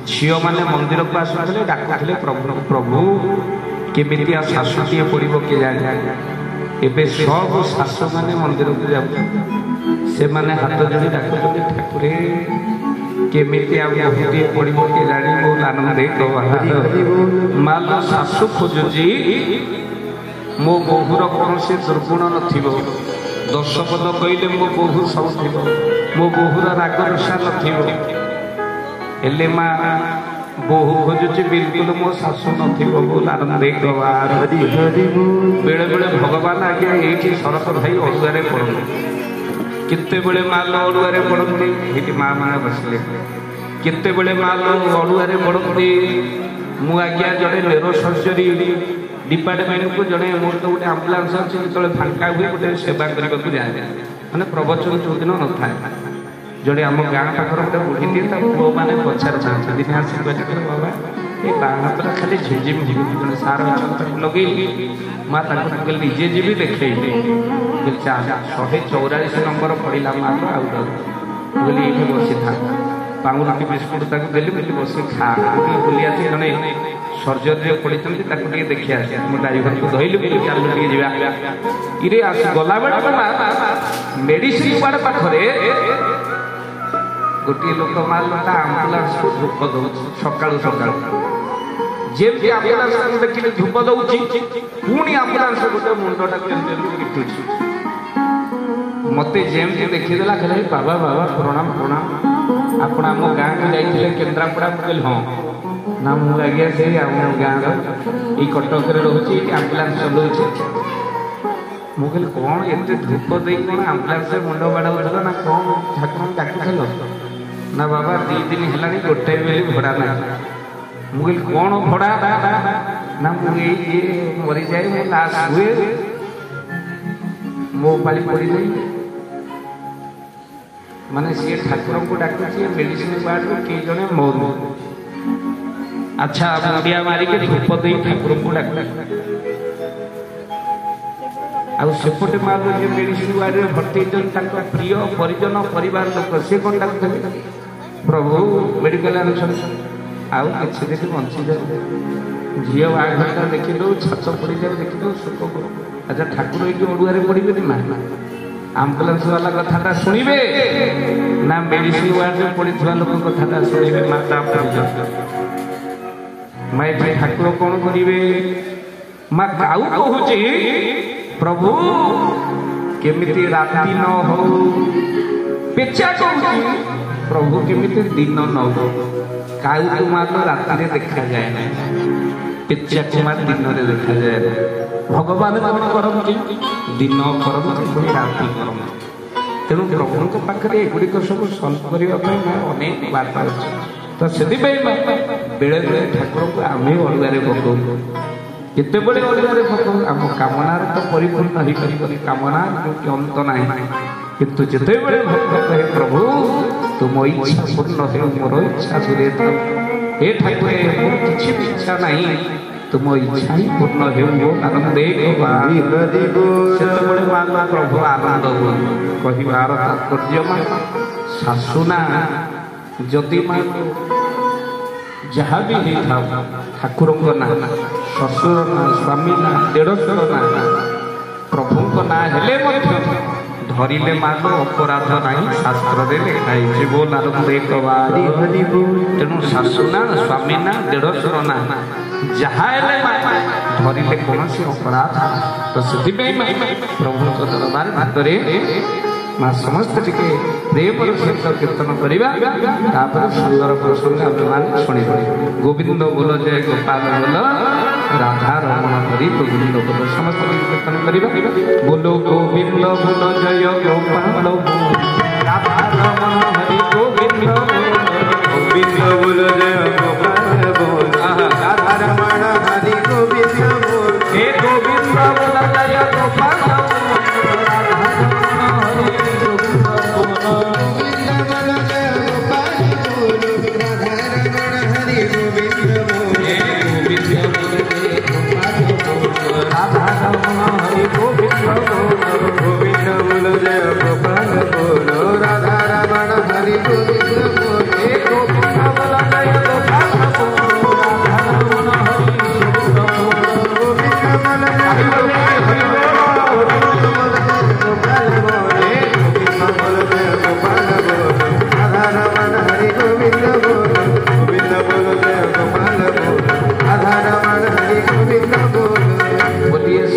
झील मैंने मंदिर को आसुले डाकुले प्रभु प्रभु केमितिया शाशुटीए पड़ब किए जाए एवं सब शाशु मैंने मंदिर को जाते हाथ जोड़ी डाकुଛନ୍ତି ठाकुरे केमितिया बहुटीए पड़ब किए जाए मो आनंद माल शाशु खोजुची मो बोहूर कौन से दुर्गुण नथिब दश पद कहले मो बोहू सब थी मो बोहूर राग रसा नथिब माँ बोहू खोजुची बिल्कुल मो शाशु नथिब आनंद बेले बेले भगवान आज्ञा ये शरत भाई अड़ुआरे पड़ते केते बेले माल अड़ुआरे पड़ते ये माँ मैंने बसले केते बेले माल अड़ुआरे पड़ते मु आज्ञा जड़े नेरो सर्जरी डिपार्टमेंट को जड़े मोर तो गोटे आम्बुलांस अच्छे जो फांका हुए गोटे सेवा करने को जाए मैंने प्रवचन जो दिन न था जड़े आम गाँ पाखर गोटे बुढ़ी पुओ मैंने पचार चाहते दिन आसिक बाबा ये बाँ हाथ खाली झिमझिम झिम जो सार लगे माँ निजे जी देखे 144 नंबर पड़ा माँ तो आउ बोली ये बसी था पाउरुटी बिस्कुट देली बोली बस खा बुली आसी जड़े सर्जरी पड़ी देखी आस ड्राइवर को धरली बोली चल जा इरे गला बेड़ा मेडिसिन वार्ड पाखे गोटे लोक मार्ग आम्बुलांस को धूप दौ सका सका जमी आम्बुलांस देखिए धूप दौची पुणी आम्बुलांस गोटे मुंडटा पिटुची मत जमी देखीदेला कहले बाबा बाबा प्रणाम प्रणाम आप आम गाँव को जाइए केन्द्रापड़ा कहल हाँ ना मुझे आज्ञा से आम गाँव ये कटक रोचे ये आम्बुलांस चलाऊे मुझे कौन एत धूप दे कौन आम्बुलांस मुंड बाड़ा ना कौन ठाकुर डाकुल ना बाबा 2 दिन है गोटे बेली भड़ा ना मुझे कौन भड़ा ना मुझे मरी जाए लाश हुए मो पाली पड़ी नहीं माने सी ठाकुर को डाकुची मेडिसिन वार्ड को किए जड़े मोर अच्छा मुंडिया मारिक धूप दे ठाकुर को डाक आउपटे मार मेडिसिन वार्ड में भर्ती प्रिय परिजन परिवार लोक सी कौन डाकुले प्रभु मेडिकल आउ कि देखी बंची जाए झील बाघर देखी दो छाच पड़ जाए देखी दो सुख अच्छा ठाकुर ये अड़ुआरे पड़े ना आम्बुलांस वाला कथा शुणे ना मेडिसिन वार्ड में पड़ा लोक कथा शुणे माता माँ ठाकुर कौन करेंगे माँ गाऊ कहूँ प्रभु केमिति राति न हो पेचा कहूँ प्रभु केमिति दिन न हो काऊ को माँ तो राति देखा जाए ना पेचा को माँ दिन में देखा जाए भगवान कौन करती दिन करती पुणी राति करती तेणु प्रभु पाखे एगुड़िक सब सल्व करने अनेक बार्ता अच्छे तो से बेले बेले ठाकुर को आम अड़ुआरे पकाऊ केते बड़े अड़ुआरे पकाऊ आम कामनार तो परिपूर्ण हो पार कामना कि अंत ना किंतु जिते बड़े भक्त कहे प्रभु तुम इच्छा पूर्ण हो मोर इच्छा सूर्य हे ठाकुर मोर किसी इच्छा नहीं तुम इच्छा ही पूर्ण हो आनंद प्रभु आनंद कहार तात्पर्य माँ शाशुना जदि माँ जहाँ भी होता ठाकुर ना शशुर ना स्वामी ना देढ़शुर ना प्रभु ना हेले धरिले मान अपराध नहीं शास्त्र लिखाई बोल आनंद तेणु शाशु ना स्वामी ना देढ़शुर ना जहाँ धरिले कौन सी अपराध तो से प्रभु दरबार भितर माँ समस्त टी प्रेम सहित कीर्तन करवा सुंदर प्रसंग आम शुणी गोविंद बोल जय गोपाल बोल राधा रमण हरि गोविंद बोल समस्त कीर्तन करवा बोलो गोविंद बोल जय गोपाल राधा रमण हरि